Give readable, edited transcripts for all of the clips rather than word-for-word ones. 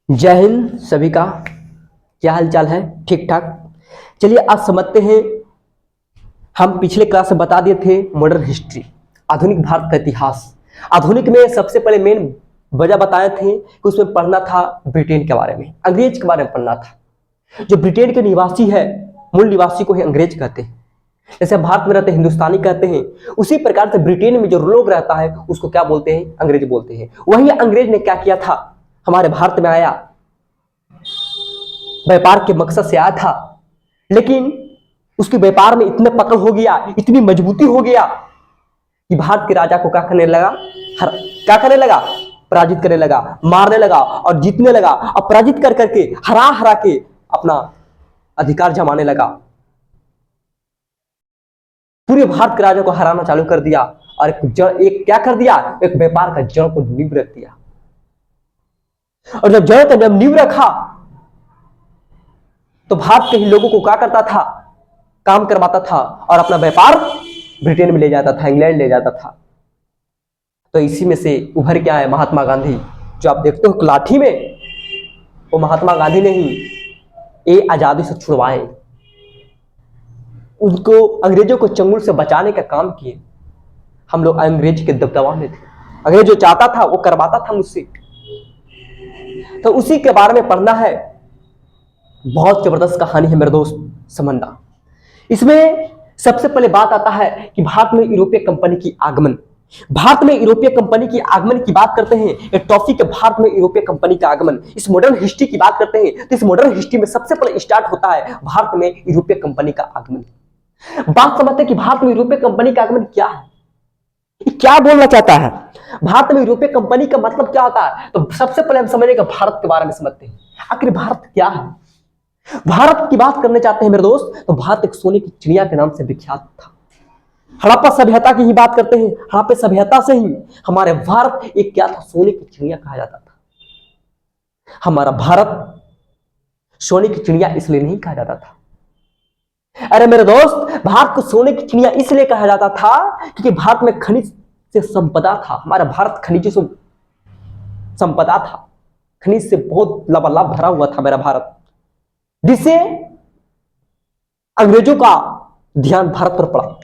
जय हिंद सभी का। क्या हाल चाल है? ठीक ठाक। चलिए आज समझते हैं। हम पिछले क्लास में बता दिए थे मॉडर्न हिस्ट्री, आधुनिक भारत का इतिहास। आधुनिक में सबसे पहले मेन वजह बताए थे कि उसमें पढ़ना था ब्रिटेन के बारे में, अंग्रेज के बारे में पढ़ना था। जो ब्रिटेन के निवासी है, मूल निवासी को ही अंग्रेज कहते हैं। जैसे भारत में रहते हिंदुस्तानी कहते हैं, उसी प्रकार से ब्रिटेन में जो लोग रहता है उसको क्या बोलते हैं? अंग्रेज बोलते हैं। वही अंग्रेज ने क्या किया था, हमारे भारत में आया, व्यापार के मकसद से आया था, लेकिन उसके व्यापार में इतने पकड़ हो गया, इतनी मजबूती हो गया कि भारत के राजा को क्या करने लगा, क्या करने लगा, पराजित करने लगा, मारने लगा और जीतने लगा और पराजित कर करके हरा हरा के अपना अधिकार जमाने लगा। पूरे भारत के राजा को हराना चालू कर दिया और एक क्या कर दिया, एक व्यापार का जड़ को नींव रख दिया। और जब जड़ का जब नींव रखा तो भारत के ही लोगों को क्या करता था, काम करवाता था और अपना व्यापार ब्रिटेन में ले जाता था, इंग्लैंड ले जाता था। तो इसी में से उभर के आए महात्मा गांधी। जो आप देखते हो लाठी में, वो महात्मा गांधी ने ही ये आजादी से छुड़वाए, उनको अंग्रेजों को चंगुल से बचाने का काम किए। हम लोग अंग्रेज के दबदबा में थे, अंग्रेज जो चाहता था वो करवाता था मुझसे। तो उसी के बारे में पढ़ना है। बहुत जबरदस्त कहानी है मेरे दोस्त, समझना। इसमें सबसे पहले बात आता है कि भारत में यूरोपीय कंपनी की आगमन। भारत में यूरोपीय कंपनी की आगमन की बात करते हैं, एक टॉपिक है भारत में यूरोपीय कंपनी का आगमन। इस मॉडर्न हिस्ट्री की बात करते हैं तो इस मॉडर्न हिस्ट्री में सबसे पहले स्टार्ट होता है भारत में यूरोपीय कंपनी का आगमन। बात समझते हैं कि भारत में यूरोपीय कंपनी का आगमन क्या है, क्या बोलना चाहता है। भारत में यूरोपीय कंपनी का मतलब क्या होता है, तो सबसे पहले हम समझेंगे भारत के बारे में समझते हैं, आखिर भारत क्या है। भारत की बात करने चाहते हैं मेरे दोस्त, तो भारत एक सोने की चिड़िया के नाम से विख्यात था। हड़प्पा सभ्यता की ही बात करते हैं, हड़प्पा सभ्यता से ही हमारे भारत एक क्या था, सोने की चिड़िया कहा जाता था। हमारा भारत सोने की चिड़िया इसलिए नहीं कहा जाता था, अरे मेरे दोस्त, भारत को सोने की चिड़िया इसलिए कहा जाता था क्योंकि भारत में खनिज से संपदा था। हमारा भारत खनिज से संपदा था, खनिज से बहुत लबालब भरा हुआ था मेरा भारत, जिससे अंग्रेजों का ध्यान भारत पर पड़ा।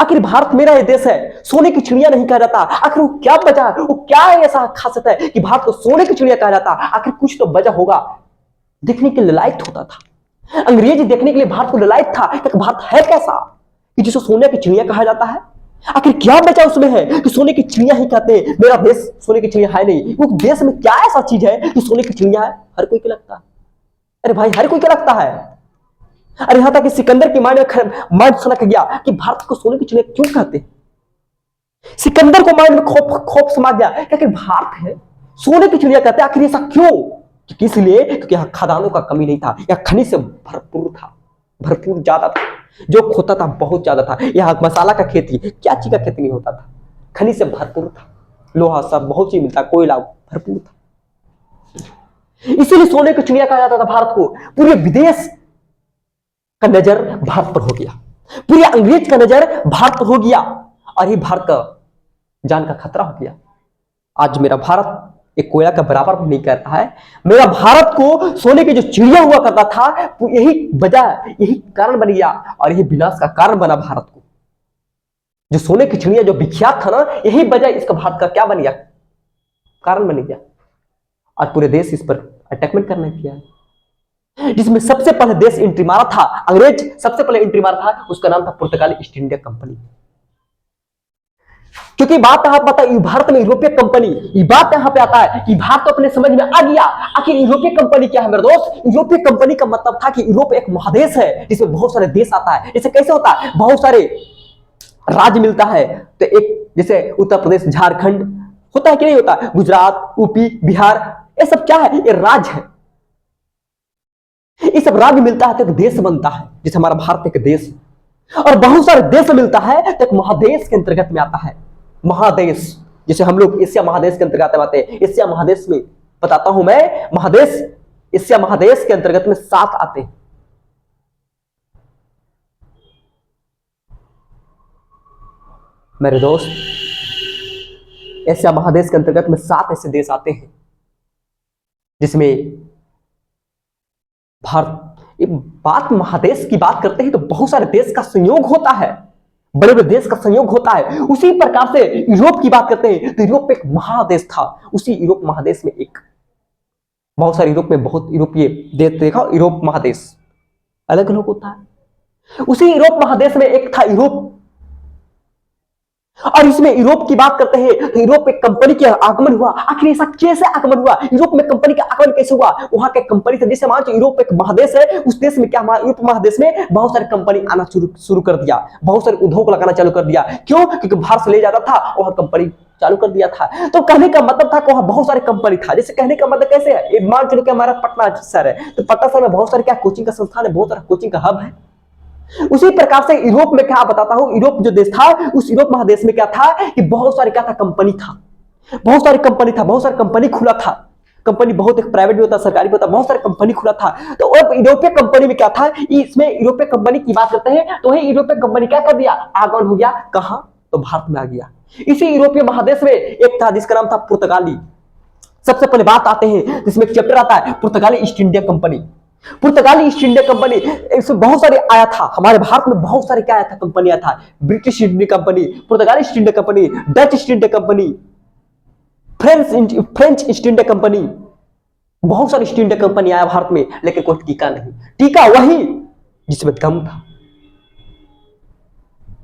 आखिर भारत मेरा ये देश है, सोने की चिड़िया नहीं कहा जाता। आखिर वो क्या वजह है, वो क्या ऐसा खासियत है कि भारत को सोने की चिड़िया कहा जाता? आखिर कुछ तो वजह होगा। देखने के लिए लायक होता था, अंग्रेज देखने के लिए भारत को लायक था कि भारत है कैसा कि जिसे सोने की चिड़िया कहा जाता है। आखिर क्या बचा उसमें है कि सोने की चिड़िया ही कहते हैं। मेरा देश सोने की चिड़िया है नहीं, वो देश में क्या ऐसा चीज है कि सोने की चिड़िया है? हर कोई को लगता है, अरे भाई हर कोई को लगता है। अरे यहां तक कि सिकंदर के माइंड सनक गया कि भारत को सोने की चिड़िया क्यों कहते हैं। सिकंदर को माइंड में खौफ समा गया कि आखिर भारत है, सोने की चिड़िया कहते हैं, आखिर ऐसा क्यों? इसलिए क्योंकि यहाँ खदानों का कमी नहीं था, यहाँ खनिज से भरपूर था, भरपूर ज्यादा था, जो खोता था बहुत ज्यादा था। यहाँ मसाला का खेती, क्या चीज का खेती नहीं होता था, खनिज से भरपूर था, लोहा सब बहुत चीज मिलता, कोयला भरपूर था। इसीलिए सोने की चिड़िया कहा जाता था भारत को। पूरे विदेश का नजर भारत पर हो गया, पूरे अंग्रेज का नजर भारत पर हो गया और ये भारत का जान का खतरा हो गया। आज मेरा भारत एक कोयला का बराबर भी नहीं करता है। मेरा भारत को सोने की जो चिड़िया हुआ करता था, यही वजह, यही कारण बन गया और यही विनाश का कारण बना भारत को। जो सोने की चिड़िया जो विख्यात था ना, यही वजह इसका भारत का क्या बन गया, कारण बन गया और पूरे देश इस पर अटैकमेंट करने किया, जिसमें सबसे पहले देश एंट्री मारा था, अंग्रेज सबसे पहले एंट्री मारा था, उसका नाम था पुर्तगाली ईस्ट इंडिया कंपनी। क्योंकि बात यहां पता है, भारत में यूरोपीय कंपनी, ये बात यहां पे आता है कि भारत तो अपने समझ में आ गया आखिर यूरोपीय कंपनी क्या है मेरे दोस्त। यूरोपीय कंपनी का मतलब था कि यूरोप एक महादेश है जिसमें बहुत सारे देश आता है। जैसे कैसे होता है, बहुत सारे राज्य मिलता है, तो एक जैसे उत्तर प्रदेश, झारखंड होता है कि नहीं होता, गुजरात, यूपी, बिहार, ये सब क्या है, ये राज्य है। ये सब राज्य मिलता है तो एक देश बनता है, जैसे हमारा भारत एक देश, और बहुत सारे देश मिलता है तो एक महादेश के अंतर्गत में आता है। महादेश जैसे हम लोग एशिया महादेश के अंतर्गत आते हैं। एशिया महादेश में बताता हूं मैं, महादेश एशिया महादेश के अंतर्गत में 7 आते हैं। मेरे दोस्त, एशिया महादेश के अंतर्गत में 7 ऐसे देश आते हैं जिसमें भारत, एक बात महादेश की बात करते हैं तो बहुत सारे देश का संयोग होता है, बड़े बड़े देश का संयोग होता है। उसी प्रकार से यूरोप की बात करते हैं तो यूरोप एक महादेश था। उसी यूरोप महादेश में एक बहुत सारे यूरोप में बहुत यूरोपीय देश देखा, यूरोप महादेश अलग अलग होता है। उसी यूरोप महादेश में एक था यूरोप, और इसमें यूरोप की बात करते हैं तो यूरोप में कंपनी का आगमन हुआ। आखिर ऐसा कैसे आगमन हुआ, यूरोप में कंपनी का आगमन कैसे हुआ? वहां के कंपनी थे, जैसे मान यूरोप एक महादेश है, उस देश में क्या हुआ, यूरोप महादेश में बहुत सारे कंपनी आना शुरू कर दिया, बहुत सारे उद्योग लगाना चालू कर दिया। क्यों? क्योंकि भारत से ले जाता था, वहां कंपनी चालू कर दिया था। तो कहने का मतलब था कि वहां बहुत सारे कंपनी था। जैसे कहने का मतलब कैसे है, मान चलो कि हमारा पटना शहर है, तो पटना शहर में बहुत सारे क्या कोचिंग का संस्थान है, बहुत सारा कोचिंग का हब है। उसी प्रकार से यूरोप में क्या बताता हूं, यूरोप जो देश था, उस यूरोप महादेश में क्या था कि बहुत सारे क्या था, कंपनी था, बहुत सारी कंपनी था, बहुत सारी कंपनी खुला था। कंपनी बहुत एक प्राइवेट भी होता, सरकारी भी होता, बहुत सारे कंपनी खुला था। तो अब यूरोपीय कंपनी में क्या था, इसमें यूरोपीय कंपनी की बात करते हैं तो वही यूरोपीय कंपनी क्या कर दिया, आगमन हो गया। कहां? तो भारत में आ गया। इसी यूरोपीय महादेश में एक था जिसका नाम था पुर्तगाली। सबसे पहले बात आते हैं जिसमें एक चैप्टर आता है पुर्तगाली ईस्ट इंडिया कंपनी। पुर्तगाली ईस्ट इंडिया कंपनी, इसमें बहुत सारे आया था, हमारे भारत में बहुत सारे क्या आया था, कंपनी आया था। ब्रिटिश ईस्ट इंडिया कंपनी, पुर्तगाली east India company, Dutch east India company, French east India company, बहुत सारी ईस्ट इंडिया कंपनी आया भारत में, लेकिन कोई टीका नहीं। टीका वही जिसमें दम था।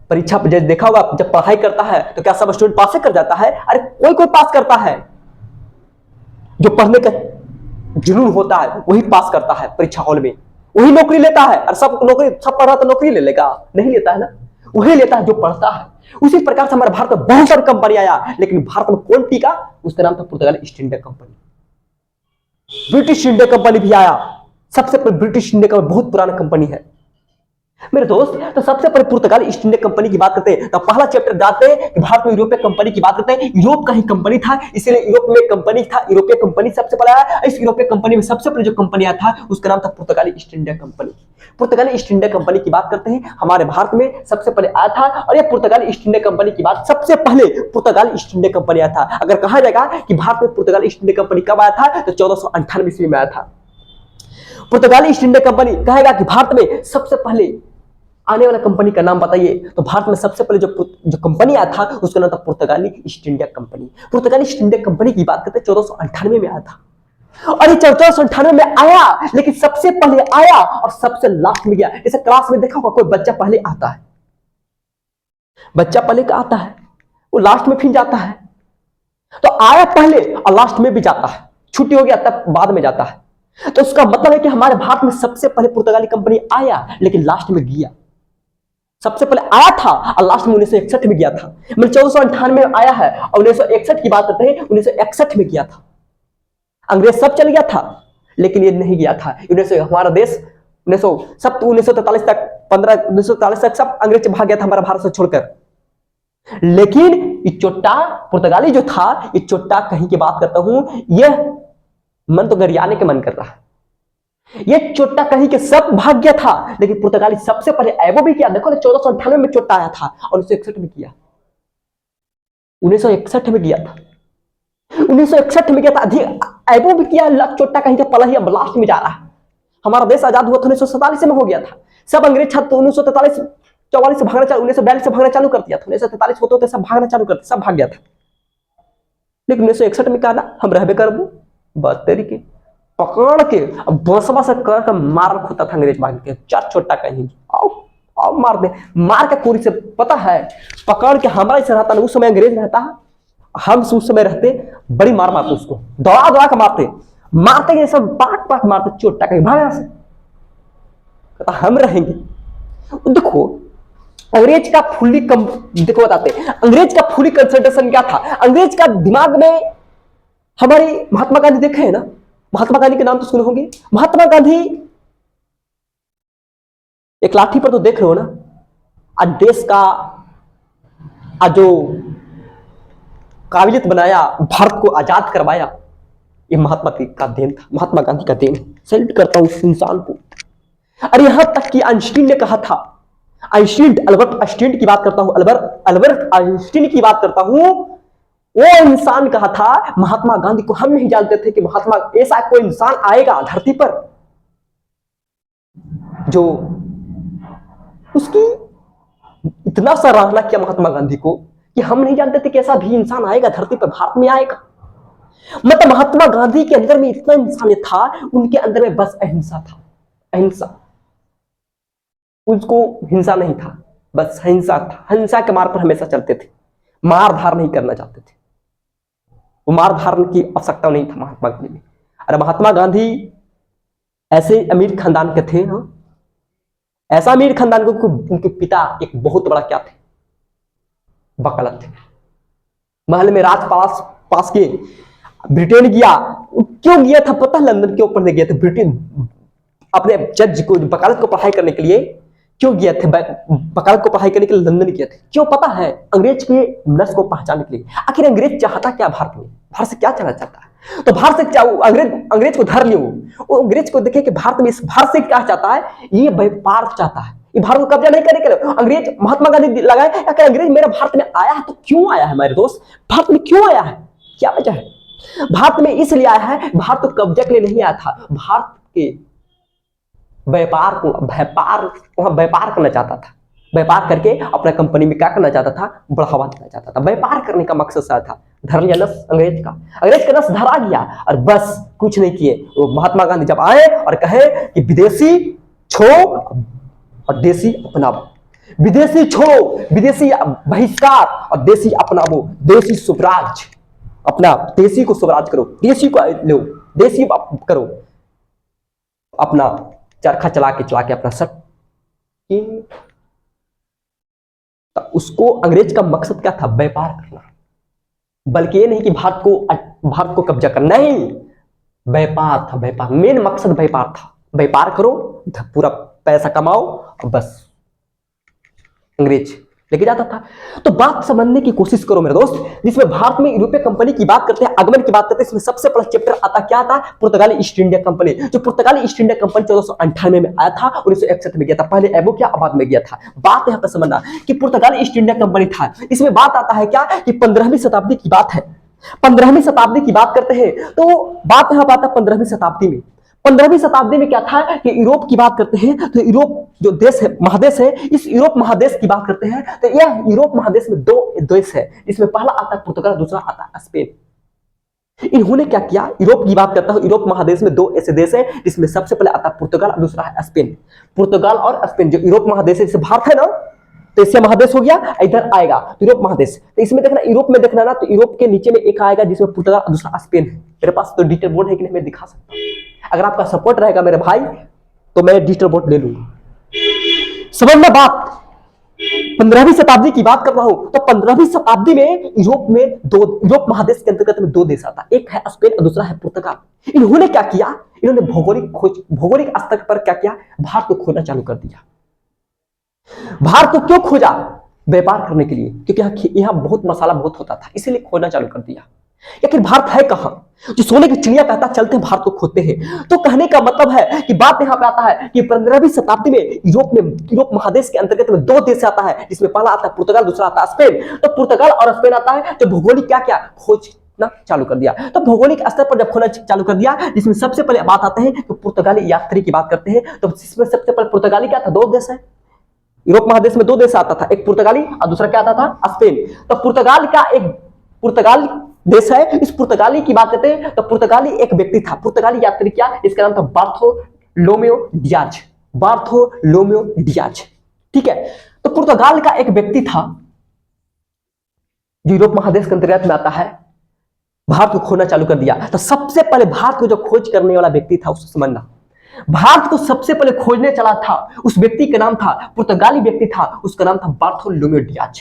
परीक्षा पर जब देखा होगा, जब पढ़ाई करता है तो क्या सब स्टूडेंट पास कर जाता है? अरे कोई कोई पास करता है, जो पढ़ने का जुनून होता है वही पास करता है परीक्षा हॉल में, वही नौकरी लेता है। और सब नौकरी, सब पढ़ रहा तो नौकरी ले लेगा? नहीं लेता है ना, वही लेता है जो पढ़ता है। उसी प्रकार से हमारे भारत में बहुत सारी कंपनी आया, लेकिन भारत में कौन टीका? उसका नाम था पुर्तगाली east India company. British India company भी आया, सबसे पहले ब्रिटिश इंडिया कंपनी बहुत पुराना कंपनी है मेरे दोस्त। तो सबसे पहले पुर्तगाली ईस्ट इंडिया कंपनी की बात करते हैं तो पहला चैप्टर जाते हैं कि भारत में यूरोपीय कंपनी की बात करते हैं। यूरोप का ही कंपनी था, इसलिए यूरोप में कंपनी था, यूरोपीय कंपनी सबसे पहले आया। इस यूरोपीय कंपनी में सबसे पहले जो कंपनी आया था उसका नाम था पुर्तगाली ईस्ट इंडिया कंपनी। पुर्तगाली ईस्ट इंडिया कंपनी की बात करते हैं, हमारे भारत में सबसे पहले आया था। और यह पुर्तगाली ईस्ट इंडिया कंपनी की बात, सबसे पहले पुर्तगाली ईस्ट इंडिया कंपनी आया था। अगर कहा जाएगा कि भारत में पुर्तगाली ईस्ट इंडिया कंपनी कब आया था, तो 1498 ईस्वी में आया था। पुर्तगाली ईस्ट इंडिया कंपनी कहेगा कि भारत में सबसे पहले आने वाला कंपनी का नाम बताइए, तो भारत में सबसे पहले जो कंपनी आया था उसका नाम था पुर्तगाली ईस्ट इंडिया कंपनी। पुर्तगाली ईस्ट इंडिया कंपनी की बात करते हैं 1498 में आया था। और ये 1498 में आया, लेकिन सबसे पहले आया और सबसे लास्ट में गया। जैसे क्लास में देखा होगा, कोई बच्चा पहले आता है, बच्चा पहले का आता है, वो लास्ट में फिर जाता है। तो आया पहले और लास्ट में भी जाता है, छुट्टी हो गया तब बाद में जाता है। तो उसका मतलब है कि हमारे भारत में सबसे पहले पुर्तगाली कंपनी आया, लेकिन लास्ट में गया। सबसे पहले आया था और लास्ट में 1961 में गया था। मैंने 1498 में आया है और 1961 की बात करते हैं, 1961 में गया था। अंग्रेज सब चल गया था, लेकिन ये नहीं गया था। हमारा देश 1943 तक 1943 तक सब अंग्रेज भाग गया था हमारा भारत से छोड़कर। लेकिन ये चोट्टा पुर्तगाली जो था, ये चोट्टा कहीं की बात करता हूं, यह मन तो गरियाने के मन कर रहा है। ये चोट्टा कहीं के सब भाग गया था, लेकिन पुर्तगाली सबसे पहले ऐबो भी किया। देखो 1498 में चोट्टा आया था और 1961 में किया, 1961 में गया था, 1961 में गया था, अधिक ऐबो भी किया। चोट्टा कहीं का पला ही अब लास्ट में जा रहा है। हमारा देश आजाद हुआ था 1947 में हो गया था। सब अंग्रेज छात्र 1943 44 से भागना चालू, 1942 से भागना चालू कर दिया था। 1943 होते सब भागना चालू करते, सब भाग गया था। लेकिन 1961 में कहा ना, हम रहबे करबो, बात तरीके पकड़ के बसवा से कर मार होता था अंग्रेज मार के, चार छोटा कहीं आओ मार दे, मार के कोरी से पता है पकड़ के हमारा से रहता ना। उस समय अंग्रेज रहता है, हम उस समय रहते, बड़ी मार मारते उसको, दौड़ा दौड़ा के मारते सब पाट मारते, चोटा कहीं भागा से कहता हम रहेंगे। देखो अंग्रेज का फुल्ली देखो बताते, अंग्रेज का फुल्ली कंसंट्रेशन क्या था। अंग्रेज का दिमाग में हमारे महात्मा गांधी देखे है ना, महात्मा गांधी के नाम तो सुने होंगे। महात्मा गांधी एक लाठी पर तो देख रहे हो ना, आज देश का आज जो काबिलियत बनाया, भारत को आजाद करवाया, ये महात्मा का देन था, महात्मा गांधी का देन। सैल्यूट करता हूं उस इंसान को। और यहां तक कि आइंस्टीन ने कहा था, आइंस्टीन, अल्बर्ट आइंस्टीन की बात करता हूं, अल्बर्ट आइंस्टीन की बात करता हूं, वो इंसान कहा था महात्मा गांधी को। हम नहीं जानते थे कि महात्मा ऐसा कोई इंसान आएगा धरती पर जो उसकी इतना सराहना किया महात्मा गांधी को कि हम नहीं जानते थे कि ऐसा भी इंसान आएगा धरती पर, भारत में आएगा। मतलब महात्मा गांधी के अंदर में इतना इंसानियत था, उनके अंदर में बस अहिंसा था, अहिंसा। उसको हिंसा नहीं था, बस हिंसा था। हिंसा के मार्ग पर हमेशा चलते थे, मार धार नहीं करना चाहते थे। वो मार धार की आवश्यकता नहीं था महात्मा गांधी में। अरे महात्मा गांधी ऐसे अमीर खानदान के थे ना, ऐसा अमीर खानदान को उनके पिता एक बहुत बड़ा क्या थे, वकालत थे। महल में राज पास के ब्रिटेन गया। क्यों गया था पता है? लंदन क्यों पढ़ने गया था? ब्रिटेन अपने जज को वकालत को पढ़ाई करने के लिए क्यों गया थे? वकालत को पढ़ाई करने के लिए लंदन गया थे। क्यों पता है? अंग्रेज के नस्ल को पहचानने के लिए। आखिर अंग्रेज चाहता क्या भारत में? भारत से क्या चाहना चाहता है? तो भारत से क्या अंग्रेज को धर लियो, वो अंग्रेज को देखे कि भारत में, इस भारत से क्या चाहता है? ये व्यापार चाहता है, ये भारत को कब्जा नहीं करने के लिए। अंग्रेज महात्मा गांधी लगाए, अगर अंग्रेज मेरा भारत में आया है तो क्यों आया है मेरे दोस्त? भारत में क्यों आया है? क्या वजह है? भारत में इसलिए आया है, भारत को कब्जा के लिए नहीं आया था, भारत के व्यापार करना चाहता था। व्यापार करके अपना कंपनी में क्या करना चाहता था? बढ़ावा देना चाहता था। व्यापार करने का मकसद सा था। धर लिया नस अंग्रेज का नस धरा गया और बस कुछ नहीं किए। वो महात्मा गांधी जब आए और कहे कि विदेशी छोड़ो और देसी अपनाओ, विदेशी छोड़ो, विदेशी बहिष्कार और देसी अपनाओ, देसी स्वराज, अपना देसी को स्वराज करो, देसी को लो, देसी करो, अपना चरखा चला के अपना सट। तो उसको अंग्रेज का मकसद क्या था? व्यापार करना, बल्कि ये नहीं कि भारत को कब्जा करना। नहीं, व्यापार था, व्यापार। मेन मकसद व्यापार था। व्यापार करो, पूरा पैसा कमाओ और बस अंग्रेज लेके जाता था। तो बात समझने की कोशिश करो मेरे दोस्त, जिसमें भारत में यूरोपीय कंपनी की बात करते हैं, आगमन की बात करते हैं, इसमें सबसे पहला चैप्टर आता क्या था? पुर्तगाली ईस्ट इंडिया कंपनी। जो पुर्तगाली ईस्ट इंडिया कंपनी 1498 में आया था, 1961 में गया था। पहले एबो क्या आबाद में गया था। बात यहां पर समझना कि पुर्तगाली ईस्ट इंडिया कंपनी था। इसमें बात आता है क्या कि 15वीं शताब्दी की बात है। 15वीं शताब्दी की बात करते हैं तो बात यहां पर आता है 15वीं शताब्दी में। 15वीं शताब्दी में क्या था कि यूरोप की बात करते हैं तो यूरोप जो देश है, महादेश है, इस यूरोप महादेश की बात करते हैं तो यह यूरोप महादेश में दो देश है। इसमें पहला आता है पुर्तगाल, दूसरा आता है स्पेन। इन्होंने क्या किया? यूरोप की बात करता हूं, यूरोप महादेश में दो ऐसे देश है जिसमें सबसे पहले आता है पुर्तगाल, दूसरा है स्पेन। पुर्तगाल और स्पेन जो यूरोप महादेश है, जैसे भारत है ना, तो एशिया महादेश हो गया, इधर आएगा यूरोप महादेश। तो इसमें देखना, यूरोप में देखना ना, तो यूरोप के नीचे में एक आएगा जिसमें पुर्तगाल, दूसरा स्पेन है। मेरे पास तो डिजिटल बोर्ड है कि नहीं, मैं दिखा सकता हूं। अगर आपका सपोर्ट रहेगा मेरे भाई तो मैं डिजिटल बोर्ड ले लूंगा। समझना बात। 15वीं शताब्दी की बात कर रहा हूं तो 15वीं शताब्दी में यूरोप महादेश के अंतर्गत में दो देश आता, एक है स्पेन और दूसरा है पुर्तगाल। इन्होंने क्या किया? इन्होंने भौगोलिक स्तर पर क्या किया? भारत को खोजना चालू कर दिया। भारत को क्यों खोजा? व्यापार करने के लिए, क्योंकि यहां बहुत मसाला बहुत होता था, इसीलिए खोजना चालू कर दिया। लेकिन भारत है कहां? जो सोने की चिड़िया कहता चलते हैं भारत को खोते हैं। तो कहने का मतलब है कि बात यहां पे आता है कि 15वीं शताब्दी में यूरोप महादेश के अंतर्गत में दो देश आता है, जिसमें पहला आता है पुर्तगाल, दूसरा आता है स्पेन। तो पुर्तगाल और स्पेन आता है तो भौगोलिक क्या खोजना चालू कर दिया। तो भौगोलिक स्तर पर जब खोजना चालू कर दिया, जिसमें सबसे पहले बात आते हैं तो पुर्तगाली यात्री की बात करते हैं, तो इसमें सबसे पहले पुर्तगाली क्या था? दो देश है, यूरोप महादेश में दो देश आता था, एक पुर्तगाली और दूसरा क्या आता था? स्पेन। तो पुर्तगाल देश है, इस पुर्तगाली की बात करते हैं तो पुर्तगाली एक व्यक्ति था, पुर्तगाली यात्री, क्या इसका नाम था? बार्थोलोमेओ डियाज। ठीक है, तो पुर्तगाल का एक व्यक्ति था जो यूरोप महादेश के अंतर्गत में आता है, भारत को खोजना चालू कर दिया। तो सबसे पहले भारत को जो खोज करने वाला व्यक्ति था उसको समझना। भारत को सबसे पहले खोजने चला था, उस व्यक्ति का नाम था, पुर्तगाली व्यक्ति था, उसका नाम था बार्थोलोमेओ डियाज।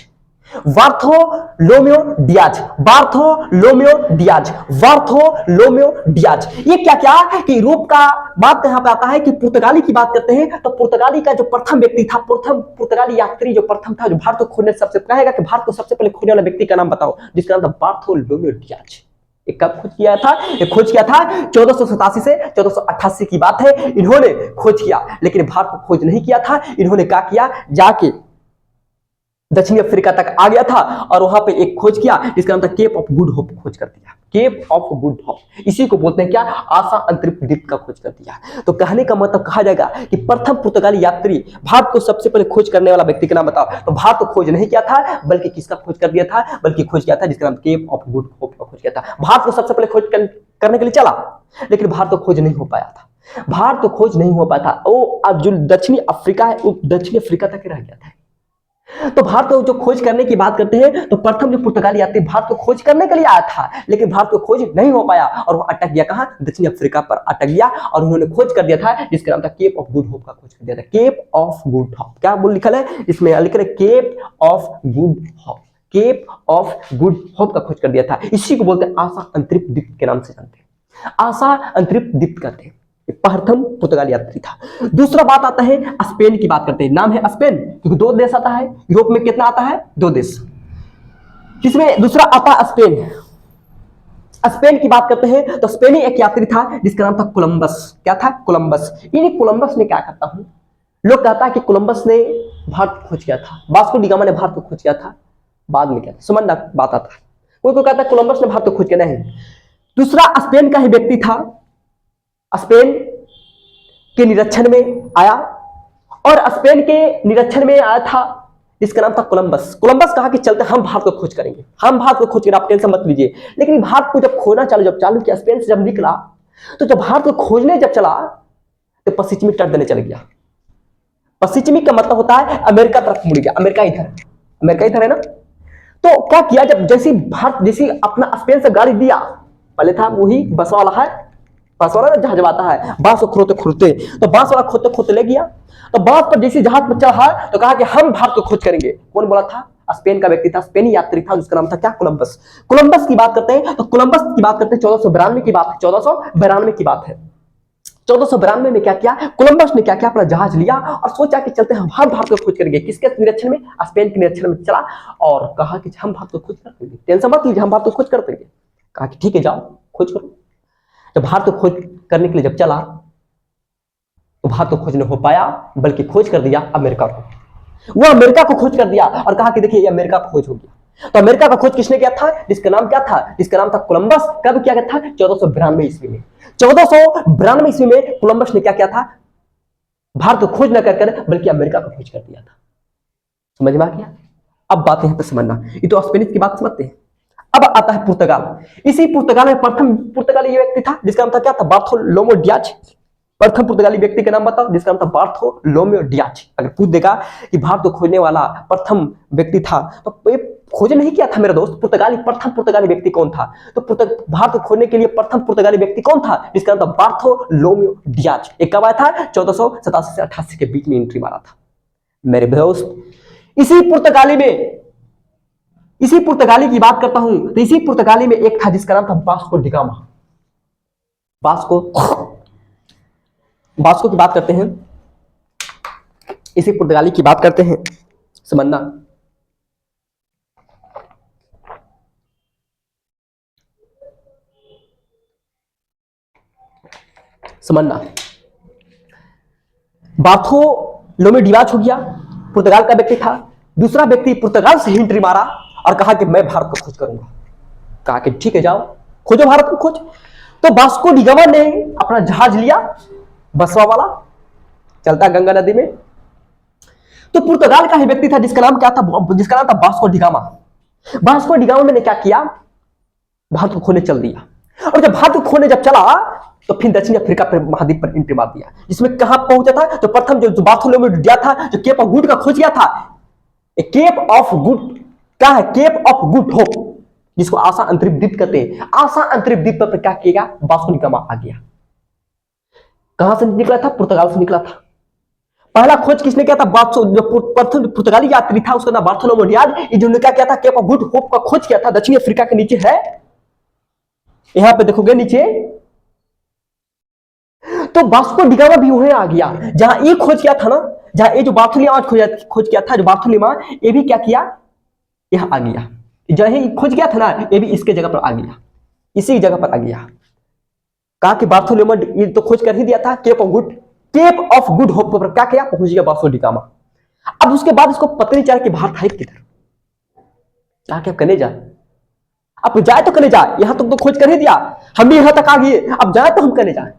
ये क्या कि यूरोप का बात यहां पे आता है कि पुर्तगाली की बात करते हैं तो पुर्तगाली का जो प्रथम व्यक्ति था, प्रथम पुर्तगाली यात्री जो प्रथम था, जो भारत को खोजने सबसे कहेगा कि भारत को सबसे पहले खोजने वाला व्यक्ति का नाम बताओ, जिसका नाम था बार्थोलोमेओ डियाज। कब खोज किया था? ये खोज किया था 1487 से 1488 की बात है। इन्होंने खोज किया, लेकिन भारत को खोज नहीं किया था। इन्होंने क्या किया? जाके दक्षिणी अफ्रीका तक आ गया था और वहां पे एक खोज किया जिसका नाम था केप ऑफ गुड होप खोज कर दिया। केप ऑफ गुड होप, इसी को बोलते हैं क्या, आशा अंतरिक्ष द्वीप का खोज कर दिया। तो कहने का मतलब कहा जाएगा कि प्रथम पुर्तगाली यात्री, भारत को सबसे पहले खोज करने वाला व्यक्ति का नाम बताओ। तो भारत को खोज नहीं किया था बल्कि किसका खोज कर दिया था, बल्कि खोज किया था जिसका नाम केप ऑफ गुड होप का खोज किया था। भारत को सबसे पहले खोज करने के लिए चला, लेकिन भारत को खोज नहीं हो पाया था। भारत को खोज नहीं हो पाया था, वो जो दक्षिणी अफ्रीका है वो दक्षिणी अफ्रीका तक रह गया था। तो भारत को जो खोज करने की बात करते हैं तो प्रथम जो पुर्तगाली यात्री भारत को खोज करने के लिए आया था, लेकिन भारत को खोज नहीं हो पाया और वो अटक गया कहां, दक्षिण अफ्रीका पर अटक गया। और उन्होंने खोज कर दिया था जिसका नाम था केप ऑफ गुड होप का खोज कर दिया था। केप ऑफ गुड होप, क्या बोल लिखा है इसमें, लिख रहे Cape of Good Hope, Cape of Good Hope का खोज कर दिया था। इसी को बोलते हैं आशा अंतरिक्ष द्वीप के नाम से जानते हैं, आशा अंतरिक्ष द्वीप कहते हैं। प्रथम पुर्तगाली यात्री था। दूसरा बात आता है स्पेन की बात करते हैं। नाम है स्पेन क्योंकि दो देश आता है, यूरोप में कितना आता है, दो देश, किसमें दूसरा आता है स्पेन। स्पेन की बात करते हैं तो स्पेनी एक यात्री था जिसका नाम था कोलंबस। क्या था, कोलंबस। इन्हीं कोलंबस ने क्या करता हूं, लोग कहता है कि कोलंबस ने भारत को खोज किया था, वास्को डी गामा ने भारत को खोज किया था, बाद में क्या समझना बात आता है। कोई को कहता है कोलंबस ने भारत को खोज किया, नहीं, दूसरा स्पेन का ही व्यक्ति था, स्पेन के निरीक्षण में आया और स्पेन के निरीक्षण में आया था जिसका नाम था कोलंबस। कोलंबस कहा कि चलते हम भारत को खोज करेंगे, हम भारत को खोज करेंगे, आप टेंशन मत लीजिए। लेकिन भारत को जब खोजना चालू किया, स्पेन से जब निकला तो जब भारत को खोजने जब चला तो पश्चिमी तट देने चल गया। पश्चिमी का मतलब होता है अमेरिका तरफ मुड़ गया, अमेरिका इधर है ना। तो क्या किया, जब जैसी भारत जैसी अपना स्पेन से गाड़ी दिया, पहले था वही बस वाला है, बांस वाला जहाज आता है, बांस को खोदते तो बांस वाला खोदते ले गया। तो बांस पर जैसे जहाज पर चढ़ा तो कहा कि हम भारत को खोज करेंगे। कौन बोला था, स्पेन का व्यक्ति था, स्पेनी यात्री था जिसका नाम था क्या, कोलंबस। कोलंबस की बात करते हैं तो कोलंबस की बात करते हैं 1492 की बात है, 1492 की बात है। 1492 में क्या किया कोलंबस ने, क्या किया, अपना जहाज लिया और सोचा कि चलते हम भारत को खोज करेंगे। किसके निरीक्षण में, स्पेन के निरीक्षण में चला और कहा कि हम भारत को खोज कर देंगे, टेंशन मत लीजिए, हम भारत को खोज कर देंगे। कहा कि ठीक है जाओ खोज करो। जब भारत को खोज करने के लिए जब चला तो भारत को खोज नहीं हो पाया बल्कि खोज कर दिया अमेरिका को। वो अमेरिका को खोज कर दिया और कहा कि देखिए ये अमेरिका को खोज हो गया। तो अमेरिका का खोज किसने किया था, जिसका नाम क्या था, जिसका नाम था कोलंबस। कब किया गया था, 1492 ईस्वी में। 1492 ईस्वी में कोलंबस ने क्या किया था, भारत को खोज न कर बल्कि अमेरिका को खोज कर दिया था। समझ में आ गया। अब बात यहां पर समझना, ये तो स्पेनिश की बात समझते हैं। अब आता है पुर्तगाल। इसी पुर्तगाल में प्रथम पुर्तगाली व्यक्ति था जिसका नाम था क्या था, बार्थोलोमेओ डियाज। प्रथम पुर्तगाली व्यक्ति का नाम बताओ जिसका नाम था बार्थोलोमेओ डियाज। अगर पूछ देगा कि भारत को खोजने वाला प्रथम व्यक्ति था तो ये खोज नहीं किया था मेरा दोस्त, पुर्तगाली प्रथम पुर्तगाली व्यक्ति कौन था, तो भारत को खोजने के लिए प्रथम पुर्तगाली व्यक्ति कौन था जिसका नाम था बार्थोलोमेओ डियाज। एक कब आया था, 1487 से 88 के बीच में एंट्री मारा था मेरे दोस्त। इसी पुर्तगाली की बात करता हूं तो इसी पुर्तगाली में एक था जिसका नाम था वास्को डी गामा। वास्को की बात करते हैं, इसी पुर्तगाली की बात करते हैं, समझना। बार्थोलोमेओ डियाज हो गया, पुर्तगाल का व्यक्ति था। दूसरा व्यक्ति पुर्तगाल से एंट्री मारा और कहा कि मैं भारत को खोज करूंगा। कहा कि ठीक है जाओ खोजो भारत को खोज। तो वास्को डी गामा ने अपना जहाज लिया, बसवा वाला, चलता गंगा नदी में। तो पुर्तगाल का ही व्यक्ति था जिसका नाम क्या था, जिसका नाम था Vasco D gamma. Vasco D gamma ने क्या किया, भारत को खोजने चल दिया। और जब भारत को खोजने जब चला तो फिर दक्षिण अफ्रीका पर महाद्वीप पर एंट्री मार दिया, जिसमें कहां पहुंचा था, तो प्रथम जो बार्थोलोमेओ डियाज था जो केप ऑफ गुड का खोज किया था। केप ऑफ गुड क्या है, केप ऑफ गुड होप, जिसको आशा अंतरिक्ष द्वीप कहते हैं। आशा अंतरिक्ष द्वीप पर क्या किया, वास्को डी गामा आ गया। कहां से निकला था, पुर्तगाल से निकला था। पहला खोज किसने किया था, जो प्रथम पुर्तगाली यात्री था उसका नाम बार्थोलोमेओ डियाज। इन्होंने क्या किया था, केप ऑफ गुड होप का खोज किया था। दक्षिण अफ्रीका के नीचे है, यहां पे देखोगे नीचे। तो वास्को डी गामा भी वहीं आ गया जहां ये खोज किया था ना, जहां ये जो बार्थोलोमेओ खोज किया था, जो बार्थोलोमेओ ये भी क्या किया, यहां आ गया। जहां ही खोज किया था ना, ये भी इसके जगह पर आ गया, इसी जगह पर आ गया। कहा कि बार्थोलोमेओ ये तो खोज कर ही दिया था, केप ऑफ गुड होप पर क्या किया, पहुंच गया वास्को डी गामा। अब उसके बाद इसको पता नहीं चला कि भारत है किधर। कहा कि अब करने जाए, अब जाए तो करने जाए, यहां तक तो खोज कर ही दिया, हम भी यहां तक आ गए, अब जाए तो हम करने जाए।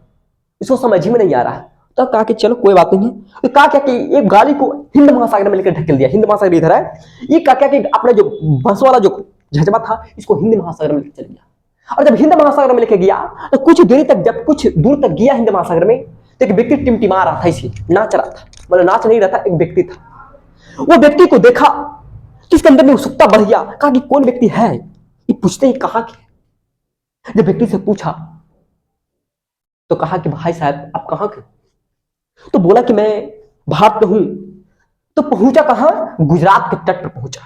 इसको समझ ही में नहीं आ रहा है। तो कहा कि चलो कोई बात नहीं है। तो कहा क्या कि एक गाड़ी को हिंद महासागर में लेकर ढकेल दिया। हिंद महासागर इधर है, ये कहा क्या कि अपना जो बस वाला जो झजमा था इसको हिंद महासागर में लेकर चल गया। और जब हिंद महासागर में लेकर गया तो कुछ दूरी तक, जब कुछ दूर तक गया हिंद महासागर में, तो एक व्यक्ति टिमटिमा रहा था, इसी नाच रहा था, मतलब नाच नहीं रहा था, एक व्यक्ति था। वो व्यक्ति को देखा तो इसके अंदर में उत्सुकता बढ़ गया। कहा कि कौन व्यक्ति है, ये पूछते ही कहा कि, जब व्यक्ति से पूछा तो कहा कि भाई साहब आप कहां के? तो बोला कि मैं भारत में हूं। तो पहुंचा कहां? गुजरात के तट पर पहुंचा।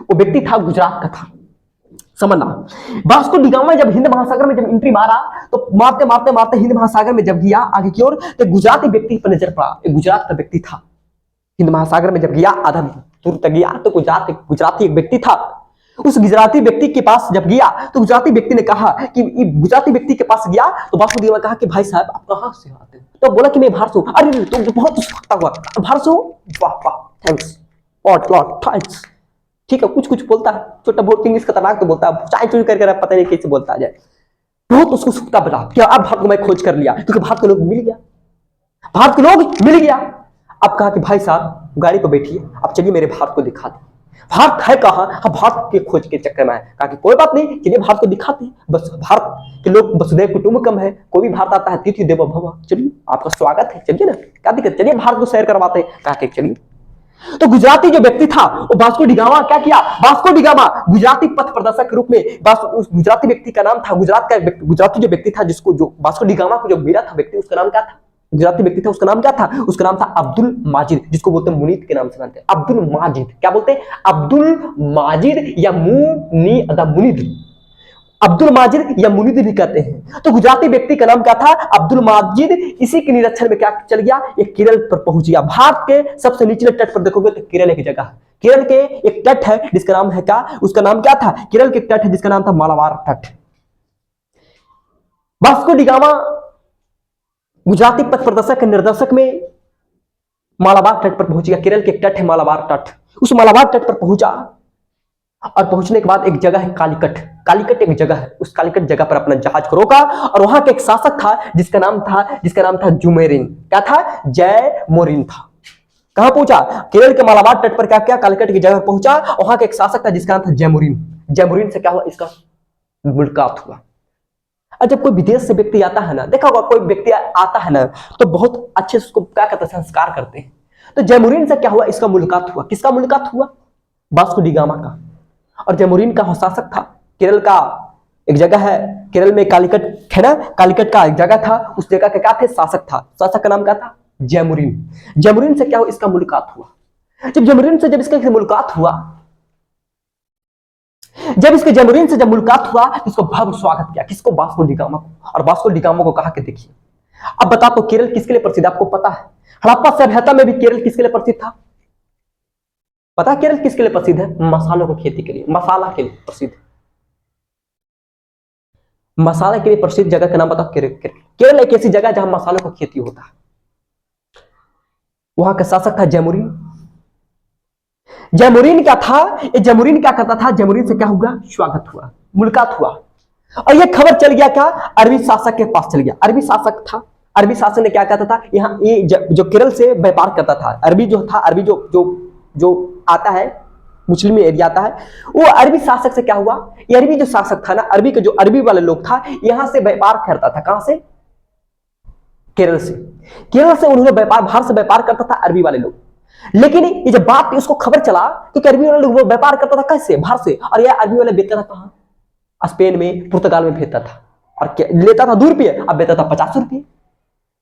वो व्यक्ति था गुजरात का था, समझना। वास्को डी गामा जब हिंद महासागर में जब एंट्री मारा तो मारते मारते मारते हिंद महासागर में जब गया आगे की ओर, तो गुजराती व्यक्ति पर नजर पड़ा। एक गुजरात का व्यक्ति था। हिंद महासागर में जब गया, आधा दूर तक गया तो गुजराती एक व्यक्ति था। उस गुजराती व्यक्ति के पास जब गया तो गुजराती व्यक्ति ने कहा कि, गुजराती व्यक्ति के पास गया तो वास्को डी गामा कहा कि भाई साहब आप कहां से आते हैं? तो बोला कि मैं भारत से हूं। अरे तुम तो बहुत उत्सुकता हुआ, भारत से हो? वाह वाह, थैंक्स लॉट थैंक्स। ठीक है, कुछ कुछ बोलता है, छोटा बहुत इंग्लिश खतरनाक तो बोलता है, चाय चोरी करके पता नहीं कैसे बोलता है। बहुत उसको उत्सुकता बता क्या अब भारत को मैं खोज कर लिया, क्योंकि भारत के लोग मिल गया, भारत के लोग मिल गया। अब कहा कि भाई साहब गाड़ी पर बैठिए, अब चलिए मेरे भारत को दिखा दे। भारत है कहां? हम भारत के खोज के चक्कर में है। कहा कि कोई बात नहीं, चलिए भारत को दिखाते हैं। बस भारत के लोग वसुधैव कुटुंबकम है, कोई भी भारत आता है तिथि देवो भव, चलिए आपका स्वागत है, चलिए ना, क्या दिक्कत, चलिए भारत को सैर करवाते हैं। कहा कि चलिए। तो गुजराती जो व्यक्ति था वो वास्को डी गामा क्या किया, वास्को डी गामा गुजराती पथ प्रदर्शक के रूप में, उस गुजराती व्यक्ति का नाम था, गुजराती जो व्यक्ति था जिसको जो वास्को डी गामा को जो मिला था व्यक्ति, उसका नाम क्या था? गुजराती व्यक्ति था, उसका नाम क्या था? उसका नाम था अब्दुल माजिद, जिसको बोलते हैं मुनीत के नाम से जानते हैं, अब्दुल माजिद। क्या बोलते हैं? अब्दुल माजिद या मुनीद, अब्दुल माजिद या मुनीद भी कहते हैं। तो गुजराती व्यक्ति का नाम क्या था? अब्दुल माजिद। इसी के निरीक्षण में क्या चल गया, ये केरल पर पहुंच गया। भारत के सबसे निचले तट पर देखोगे तो केरल एक जगह है, केरल के एक तट है जिसका नाम है क्या, उसका नाम क्या था? केरल के तट है जिसका नाम था मालाबार तट। वास्को डी गामा गुजराती पथ प्रदर्शक के निर्देशक में मालाबार तट पर पहुंच गया। केरल के तट है मालाबार तट, उस मालाबार तट पर पहुंचा और पहुंचने के बाद एक जगह है कालीकट, कालीकट एक जगह है, उस कालीकट जगह पर अपना जहाज को रोका और वहां के एक शासक था जिसका नाम था जुमेरिन। क्या था? जयमोरिन था। कहां पहुंचा? केरल के मालाबार तट पर क्या किया, कालीकट की जगह पहुंचा, वहां के एक शासक था जिसका नाम था जयमोरिन। जयमोरिन से क्या हुआ, इसका मुलाकात हुआ। और जब कोई विदेश से व्यक्ति आता है ना, देखा होगा कोई व्यक्ति आता है ना तो बहुत अच्छे से उसको क्या कहते हैं, संस्कार करते हैं। तो जयमोरिन से क्या हुआ, इसका मुलाकात हुआ। किसका मुलाकात हुआ? वास्को डी गामा का। और जयमोरिन का शासक था, केरल का एक जगह है, केरल में कालीकट है ना, कालीकट का एक जगह था, उस जगह का क्या थे, शासक था। शासक का नाम क्या था? जयमोरिन। जयमोरिन से क्या हुआ, इसका मुलाकात हुआ। जब जयमोरिन से जब इसका मुलाकात हुआ, जब इसके जयमोरिन से जब मुलाकात हुआ तो इसको भव्य स्वागत किया। किसको? वास्को डी गामा को। और वास्को डी गामा को कहा कि देखिए, अब बता तो केरल किसके लिए प्रसिद्ध, आपको पता है? हड़प्पा सभ्यता में भी केरल किसके लिए प्रसिद्ध था? पता है केरल किसके लिए प्रसिद्ध है? मसालों की खेती के लिए, मसाला के लिए प्रसिद्ध। मसाला के लिए प्रसिद्ध जगह का नाम बताओ। केरल एक ऐसी जगह जहां मसालों की खेती होता है। वहां का शासक था जयमोरिन। जयमोरिन क्या था, ये जयमोरिन क्या करता था, जयमोरिन से क्या हुआ, स्वागत हुआ, मुलाकात हुआ। और ये खबर चल गया क्या, अरबी शासक के पास चल गया। अरबी शासक था, अरबी शासक ने क्या कहता था, यहाँ ये जो केरल से व्यापार करता था, अरबी जो था, अरबी जो आता है, मुस्लिम एरिया आता है, वो अरबी शासक से क्या हुआ, ये अरबी जो शासक था ना, अरबी के जो अरबी वाले लोग था, यहां से व्यापार करता था। कहां से? केरल से। केरल से उन्होंने व्यापार, भारत से व्यापार करता था अरबी वाले लोग। लेकिन ये जब बात उसको खबर चला कि अरबी वाले लोग वो व्यापार करता था कैसे, भारत से, और यह अरबी वाले बेचता था कहां, स्पेन में, पुर्तगाल में भेजता था। और लेता था 2 रुपये, अब बेचता था 50 रुपये।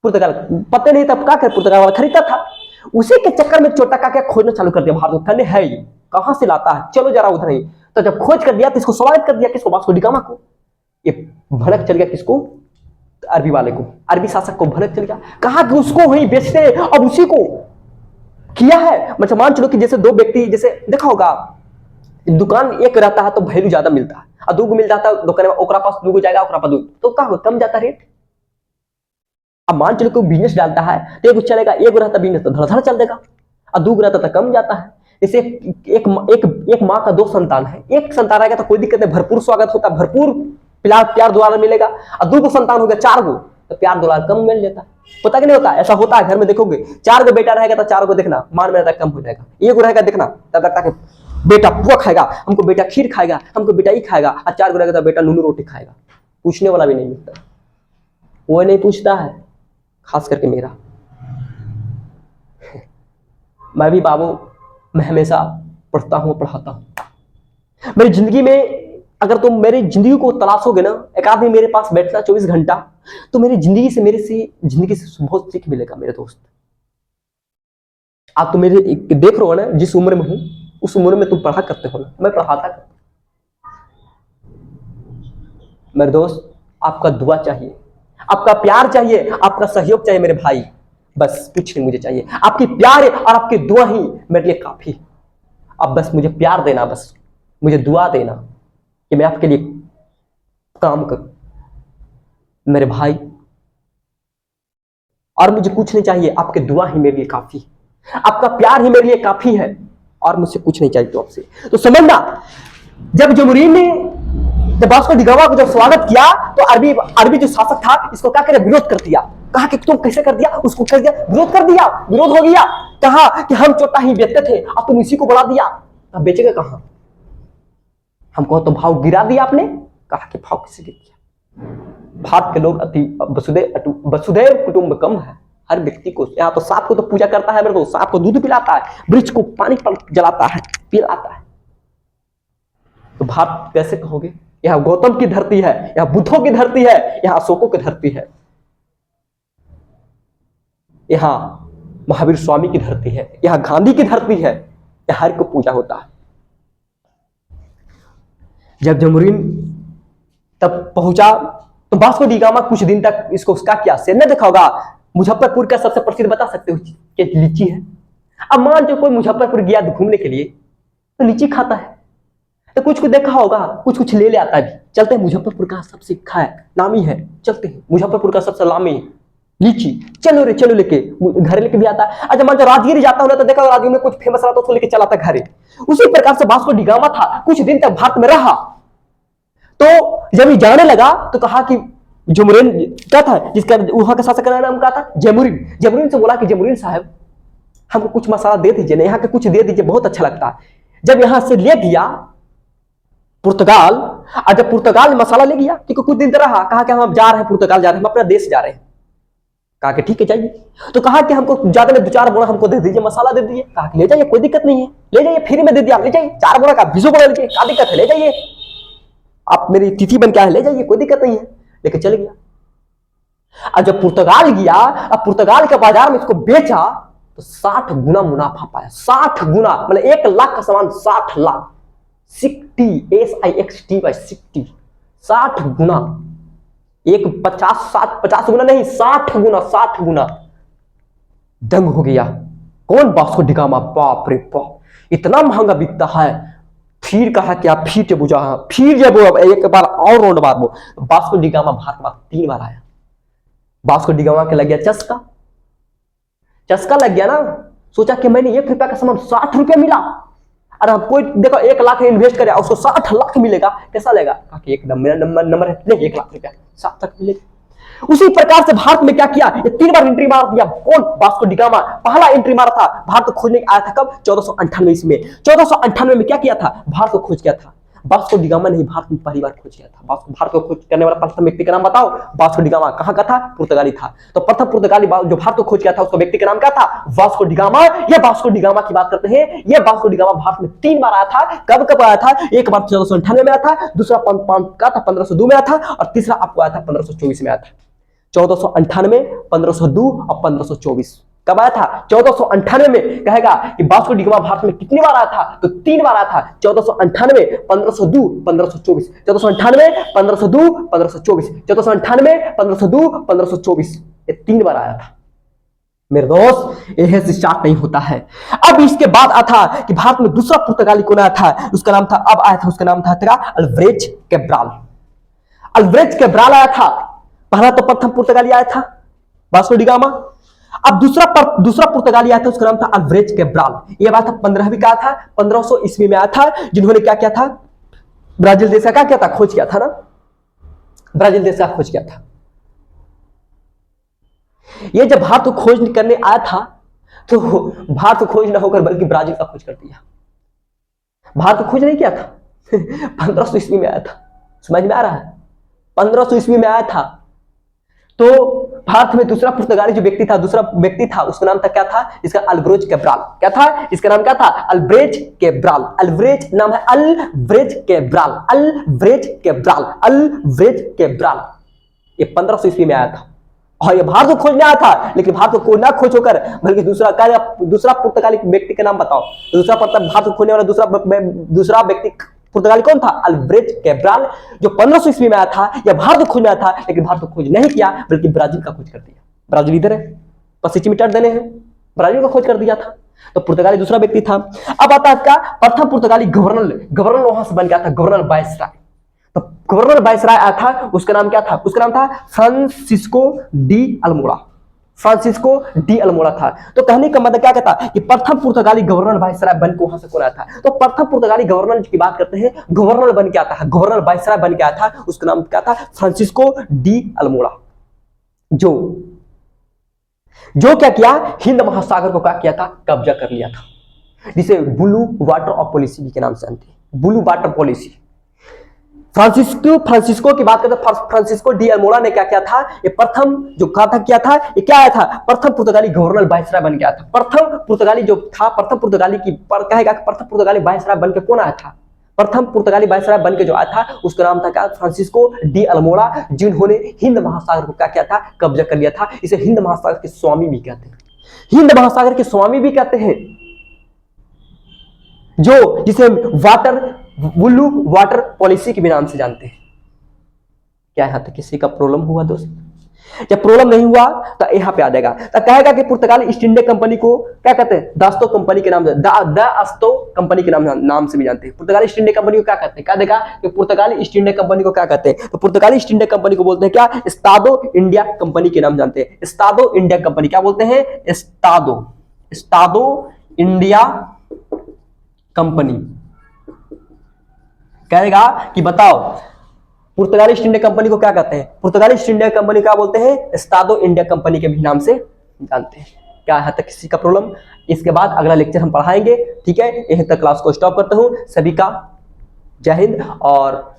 पुर्तगाल पता नहीं तब क्या कर, पुर्तगाल वाला खरीदता था। उसी के चक्कर में चोटा का क्या खोजना चालू कर दिया भारत को, कहने है ये कहां से लाता है, चलो जरा उधर ही। तो जब खोज कर दिया तो इसको स्वागत कर दिया, किसको, वास्को डी गामा को। ये भड़क चल गया किसको, अरबी वाले को, अरबी शासक को भड़क चल गया, कहा कि उसको वही बेचते अब उसी को किया है। मतलब मान चलो कि जैसे 2 व्यक्ति, जैसे देखा होगा दुकान एक रहता है तो वैल्यू ज्यादा मिलता है, और 2 मिल जाता है दुकान में, ओकरा पास 2 जाएगा, ओकरा पास 2, तो क्या कम जाता रेट। अब मान चलो कोई बिजनेस डालता है तो एक चलेगा, एक रहता बिजनेस तो धड़ धड़ चल देगा, और 2 रहता तो कम जाता है। जैसे एक माँ का 2 संतान है, एक संतान आएगा तो कोई दिक्कत नहीं, भरपूर स्वागत होता, भरपूर प्यार दुलार मिलेगा। और 2 संतान हो गया, 4 गो, तो प्यार दुलार कम मिल जाता है। पता कि नहीं होता, ऐसा होता है घर में, देखोगे 4 गो बेटा रहेगा तो 4 गो देखना मान में कम हो जाएगा, 1 गो रहेगा देखना तब लगता है बेटा पुआ खाएगा, हमको बेटा खीर खाएगा, हमको बेटा ही खाएगा, और 4 गो रहेगा तो बेटा नूनू रोटी खाएगा। पूछने वाला भी नहीं मिलता, वो नहीं पूछता है, खास करके मेरा। मैं भी बाबू, मैं हमेशा पढ़ता हूँ, पढ़ाता हूँ। मेरी जिंदगी में अगर तुम मेरी जिंदगी को तलाशोगे ना, एक आदमी मेरे पास बैठना 24 घंटा, तो मेरी जिंदगी से बहुत सीख मिलेगा मेरे दोस्त। आप तो मेरे देख रहे हो ना, जिस उम्र में हूं उस उम्र में तुम पढ़ा करते हो ना, मैं पढ़ाता करता। मेरे दोस्त, आपका दुआ चाहिए, आपका प्यार चाहिए, आपका सहयोग चाहिए मेरे भाई, बस कुछ नहीं मुझे चाहिए। आपकी प्यार और आपकी दुआ ही मेरे लिए काफी। अब बस मुझे प्यार देना, बस मुझे दुआ देना कि मैं आपके लिए काम करूं मेरे भाई, और मुझे कुछ नहीं चाहिए, आपकी दुआ ही मेरे लिए काफी, आपका प्यार ही मेरे लिए काफी है, और मुझसे कुछ नहीं चाहिए तो आपसे। तो समझना, जब जमुरीन ने जब वास्को डी गामा को जब स्वागत किया, तो अरबी जो शासक था इसको क्या करे, विरोध कर दिया। कहा कि तुम कैसे कर दिया, उसको कर दिया, विरोध कर दिया, विरोध हो गया। कहा कि हम छोटा ही बेचते थे, अब तुम इसी को बढ़ा दिया, अब बेचेगा कहां, हमको तो भाव गिरा दिया आपने। कहा कि भाव किसे गिर दिया, भारत के लोग अति वसुधैव कुटुंबकम है, हर व्यक्ति को। यहाँ तो सांप को तो पूजा करता है मेरे को, सांप को दूध पिलाता है, वृक्ष को पानी जलाता है, पिलाता है। तो भारत कैसे कहोगे, यहाँ गौतम की धरती है, यहाँ बुद्धों की धरती है, यहाँ अशोकों की धरती है, यहाँ महावीर स्वामी की धरती है, यहाँ गांधी की धरती है, यहाँ हर को पूजा होता है। जब जमुरीन तब पहुंचा तो वास्को डी गामा कुछ दिन तक इसको उसका क्या से न देखा होगा। मुजफ्फरपुर का सबसे प्रसिद्ध बता सकते हो कि लीची है। अब मान जो कोई मुजफ्फरपुर गया घूमने के लिए तो लीची खाता है, तो कुछ देखा होगा, कुछ ले आता है भी, चलते हैं मुजफ्फरपुर का सबसे नामी है, चलते हैं मुजफ्फरपुर का सबसे नामी लीची, चलो रे चलो, लेके घर लेके भी आता है। अच्छा मान जो राजगीर जाता हूं तो देखा राजगीर में कुछ फेमस रहा तो उसको लेके चलाता घरे। उसी प्रकार से वास्को डी गामा था, कुछ दिन तक भारत में रहा। तो जब ये जाने लगा तो कहा कि जमुरीन क्या था, जिसका वहां का शासक का नाम क्या था, जमुरीन। जमुरीन से बोला कि जमुरीन साहब हमको कुछ मसाला दे दीजिए ना, यहाँ के कुछ दे दीजिए, बहुत अच्छा लगता है। जब यहां से ले गया पुर्तगाल, और जब पुर्तगाल ने मसाला ले गया, क्योंकि कुछ दिन तक रहा, कहा कि हम जा रहे हैं पुर्तगाल जा रहे हैं, हम अपना देश जा रहे हैं। कहा कि ठीक है जाइए। तो कहा कि हमको ज्यादा में 2-4 बोरा हमको दे दीजिए, मसाला दे दीजिए। कहा कि ले जाइए, कोई दिक्कत नहीं है, ले जाइए, फ्री में दे दिया, ले जाइए, 4 बोरा का 20 बोरा लीजिए, क्या दिक्कत है, ले जाइए, आप मेरी तिथि बन के आए, ले जाइए, कोई दिक्कत नहीं है। लेके चले गया। और जब पुर्तगाल गया, अब पुर्तगाल के बाजार में इसको बेचा तो 60 गुना मुनाफा पाया। 60 गुना मतलब 1 लाख का सामान 60 लाख, 60 60 गुना, एक 50 गुना नहीं, 60 गुना, 60 गुना। दंग हो गया कौन, वास्को डी गामा। बाप रे बाप, इतना महंगा बिकता है। फिर कहा कि आप फिर बुझा, फिर जब एक बार और राउंड बार वो वास्को डी गामा भारत में 3 बार आया। वास्को डी गामा के लग गया चस्का लग गया ना। सोचा कि मैंने 1 रुपया का सामान 60 रुपया मिला, अरे कोई देखो 1 लाख इन्वेस्ट करे उसको 60 लाख मिलेगा, कैसा लगेगा। कहा कि एक नंबर है, नहीं 1 लाख रुपया 60 लाख मिलेगा। उसी प्रकार से भारत में क्या किया, ये 3 बार एंट्री मार दिया। कौन, वास्को डी गामा पहला एंट्री मारा था, भारत को खोजने आया था कब, 1498 में। 1498 में क्या किया था, भारत को खोज किया था। वास्को डी गामा नहीं, भारत में पहली बार खोज किया था। भारत को खोज करने वाला प्रथम व्यक्ति का नाम बताओ। वास्को डी गामा कहां का था, पुर्तगाली था। तो प्रथम पुर्तगाली जो भारत को खोज किया था उसका व्यक्ति का नाम क्या था, वास्को डी गामा। ये वास्को डी गामा की बात करते हैं। ये वास्को डी गामा भारत में 3 बार आया था। कब आया था, एक बार 1498 में आया था, दूसरा 1502 में आया था, और तीसरा आपको आया था 1524 में आया था। 1498, 1502 और 1524 कब आया था। 1498 में कहेगा कि वास्को डी गामा भारत में कितनी बार आया था, तो 3 बार आया था। 1498, 1502, 1524, 1498, 1502, 1524, 1498, 1502, 1524, ये 3 बार आया था मेरे दोस्त। यह से स्टार्ट नहीं होता है। अब इसके बाद आया था कि भारत में दूसरा पुर्तगाली कौन आया था, उसका नाम था, अब आया था उसका नाम था तेरा अल्वारेज कैब्राल। अल्वारेज कैब्राल आया था। पहला तो प्रथम पुर्तगाली आया था वास्को डी गामा। अब दूसरा पुर्तगाली आया था, उसका नाम था अल्वारेज कैब्राल। ये बात 15वीं का था, 1500 ईस्वी में आया था, जिन्होंने क्या किया था, ब्राजील देश का क्या किया था, खोज किया था ना, ब्राजील देश का खोज किया था। ये जब भारत को खोज करने आया था तो भारत को खोज ना होकर बल्कि ब्राजील का खोज कर दिया। भारत को खोज नहीं किया था 1500 ईस्वी में आया था, समझ में आ रहा है, 1500 ईस्वी में आया था। तो भारत में दूसरा पुर्तगाली जो व्यक्ति था, उसका नाम था क्या था, इसका अल्वारेज कैब्राल। क्या था इसका नाम, क्या था, अल्वारेज कैब्राल। अल्वारेज नाम है, Alvarez Cabral, Alvarez Cabral, Alvarez Cabral. ये 1500 ईस्वी में आया था और ये भारत को खोजने आया था, लेकिन भारत को ना खोज होकर बल्कि दूसरा पुर्तगाली व्यक्ति का नाम बताओ, भारत को खोजने वाला दूसरा व्यक्ति पुर्तगाली कौन था, अल्वारेज कैब्राल, जो 1500 ईस्वी में आया था। या भारत को खोज में आया था, लेकिन भारत को खोज नहीं किया बल्कि ब्राजील का खोज कर दिया। ब्राजील इधर है, पश्चिमी मीटर देने हैं, ब्राजील का खोज कर दिया था। तो पुर्तगाली दूसरा व्यक्ति था। अब आता है क्या, प्रथम पुर्तगाली गवर्नर वहां से बन गया था, गवर्नर वायसराय। तो गवर्नर वायसराय आया था, उसका नाम क्या था, उसका नाम था Francisco de Almora. Francisco de Almora था। तो कहने का मतलब क्या कहता कि प्रथम पुर्तगाली गवर्नर वायसराय बन के वहां से कौन आया था। तो प्रथम पुर्तगाली गवर्नर की बात करते हैं, गवर्नर बन के आता है, गवर्नर वायसराय बन के आया था, उसका नाम क्या था, फ्रांसिस्को डी अल्मोड़ा। जो क्या किया, हिंद महासागर को क्या किया था, कब्जा कर लिया था, जिसे ब्लू वाटर ऑफ पॉलिसी के नाम से जानते हैं, ब्लू वाटर पॉलिसी। फ्रांसिस्को की बात करते हैं, फ्रांसिस्को डी अल्मोड़ा ने क्या किया था, ये प्रथम जो किया था, ये क्या आया था, प्रथम पुर्तगाली गवर्नर वायसराय बन गया था। प्रथम पुर्तगाली जो था, प्रथम पुर्तगाली की कहेगा, प्रथम पुर्तगाली वायसराय बन के कौन आया था, प्रथम पुर्तगाली वायसराय बन के जो आया था, उसका नाम था क्या, फ्रांसिस्को डी अल्मोड़ा, जिन्होंने हिंद महासागर को क्या किया था, कब्जा कर लिया था। इसे हिंद महासागर के स्वामी भी कहते हैं, हिंद महासागर के स्वामी भी कहते हैं, जिसे ब्लू वाटर पॉलिसी के भी नाम से जानते हैं। क्या यहां तक किसी का प्रॉब्लम हुआ दोस्त? जब प्रॉब्लम नहीं हुआ तो यहां पे आ जाएगा, तो कहेगा कि पुर्तगाली ईस्ट इंडिया कंपनी को क्या कहते हैं, दास्तो कंपनी के नाम से, दास्तो कंपनी के नाम से भी जानते हैं। पुर्तगाली ईस्ट इंडिया कंपनी को क्या कहते हैं, क्या देगा कि पुर्तगाली ईस्ट इंडिया कंपनी को क्या कहते हैं, तो पुर्तगाली ईस्ट इंडिया कंपनी को बोलते हैं क्या, एस्तादो इंडिया कंपनी के नाम जानते हैं। एस्तादो इंडिया कंपनी क्या बोलते हैं, एस्तादो इंडिया कंपनी। कहेगा कि बताओ पुर्तगाली ईस्ट इंडिया कंपनी को क्या कहते हैं, पुर्तगाली ईस्ट इंडिया कंपनी क्या बोलते हैं, एस्तादो इंडिया कंपनी के भी नाम से जानते हैं। क्या यहां तक किसी का प्रॉब्लम? इसके बाद अगला लेक्चर हम पढ़ाएंगे, ठीक है। यहीं तक क्लास को स्टॉप करता हूं। सभी का जय हिंद। और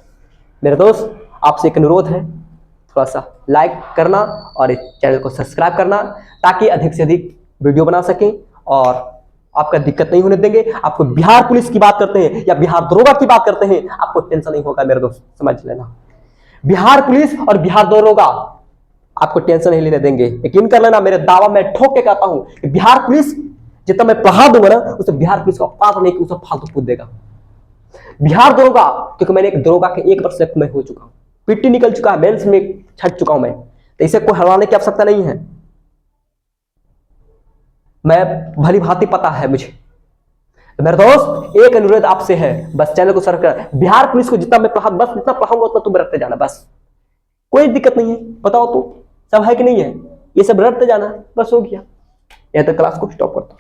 मेरे दोस्त आपसे एक अनुरोध है, थोड़ा सा लाइक करना और इस चैनल को सब्सक्राइब करना, ताकि अधिक से अधिक वीडियो बना सकें और आपका दिक्कत नहीं होने देंगे। आपको बिहार पुलिस की बात करते हैं या बिहार दरोगा की बात करते हैं, आपको टेंशन नहीं होगा मेरे दोस्त, समझ लेना। बिहार पुलिस और बिहार दरोगा आपको टेंशन नहीं लेने देंगे, यकीन कर लेना। मेरे दावा मैं ठोक के कहता हूं कि बिहार पुलिस जितना मैं पढ़ा दूंगा ना, उसे बिहार पुलिस का पास नहीं कि उसे फालतू पूछ देगा। बिहार दरोगा, क्योंकि मैंने एक दरोगा के 1 वर्ष में हो चुका हूं, पीटी निकल चुका है, मेंस में छट चुका हूं मैं, तो इसे कोई हराने की आवश्यकता नहीं है। मैं भली भांति पता है मुझे। तो मेरे दोस्त एक अनुरोध आपसे है, बस चैनल को सब्सक्राइब कर। बिहार पुलिस को जितना मैं बस जितना पढ़ाऊंगा उतना तुम रटते जाना, बस कोई दिक्कत नहीं है। बताओ तो सब है कि नहीं है, ये सब रटते जाना, बस हो गया। यह तक क्लास को स्टॉप करता हूं।